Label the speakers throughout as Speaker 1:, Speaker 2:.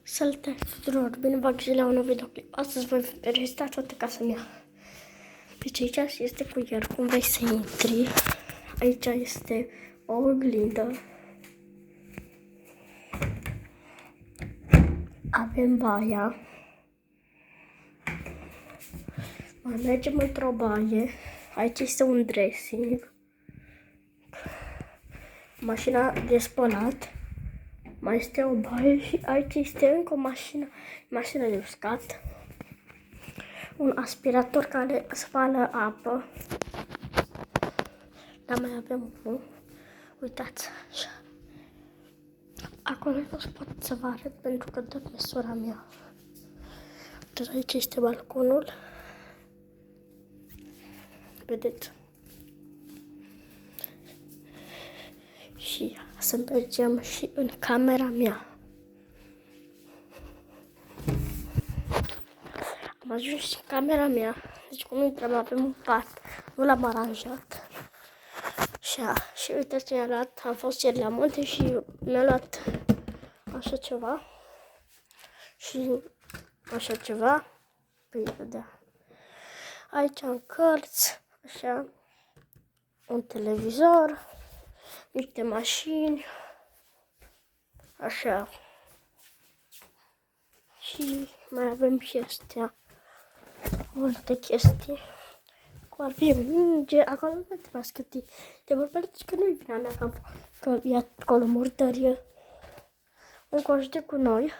Speaker 1: Salutare tuturor! Bine v-am găsit la un nou videoclip. Astăzi voi revizita toată casa mea. Deci aici este cuier, cum vrei să intri. Aici este o oglindă. Avem baia. Mai mergem într-o baie. Aici este un dressing. Mașina de spălat. Mai este o baie și aici este încă o mașină de uscat. Un aspirator care spală apă. Dar mai avem unul. Uitați, așa. Acolo nu pot să vă arăt pentru că dorme sora mea. Dar aici este balconul. Vedeți? Și să mergem și în camera mea. Am ajuns și în camera mea. Deci cum intrăm, avem un pat. Nu l-am aranjat. Și uitați ce mi-a luat. Am fost ieri la munte și mi-a luat așa ceva. Și așa ceva. Păi, da. Aici am cărți. Așa. Un televizor. Niște mașini. Așa. Și mai avem și astea. Multe chestii. Cum ar fi minge. Acolo nu trebuie să scăti. Te vorbești că nu-i vina mea că e acolo murdărie. Încoaște cu noi.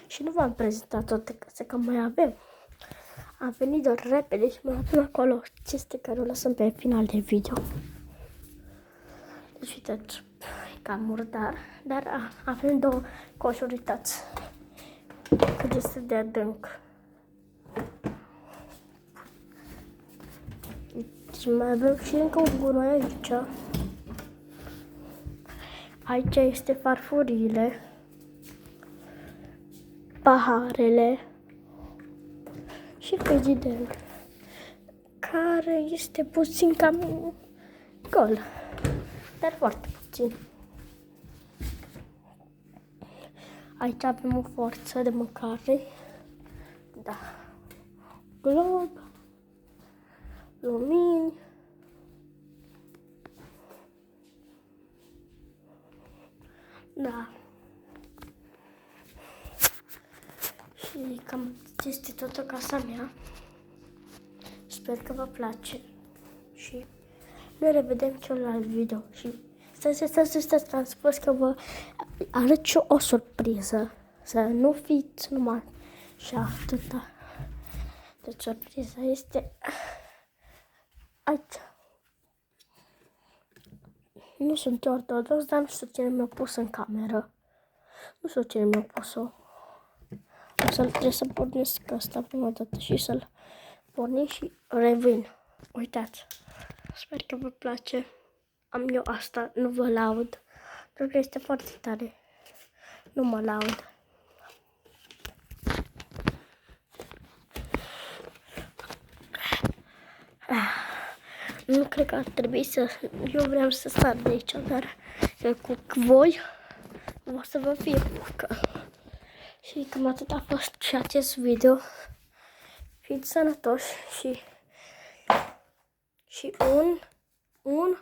Speaker 1: Și nu v-am prezentat toate casele, că mai avem. Am venit doar repede și mai avem acolo chestii care o lăsăm pe final de video. Deci uitați, e cam murdar, dar avem două coșuri, uitați cât este de adânc. Deci mai avem și încă un gunoi aici. Aici este farfurile, paharele și frigiderul, care este puțin cam gol. Dar foarte puțin. Aici avem o forță de mâncare. Da. Glob. Lumini. Da. Și cam este toată casa mea. Sper că vă place. Și ne revedem celălalt video și stați, am spus că vă arăt și o surpriză. Să nu fiți numai și atâta. Deci surpriza este aici. Nu sunt ortodox, dar nu știu cine mi-a pus în cameră. Nu știu cine mi-a pus-o. Trebuie să pornesc asta prima dată și să-l pornim și revin. Uitați. Sper că vă place. Am eu asta, nu vă laud. Pentru că este foarte tare. Nu mă laud. Nu cred că ar trebui să... Eu vreau să sar de aici, dar cu voi o să vă fie frică. Și cam atât a fost și acest video. Fiți sănătoși și un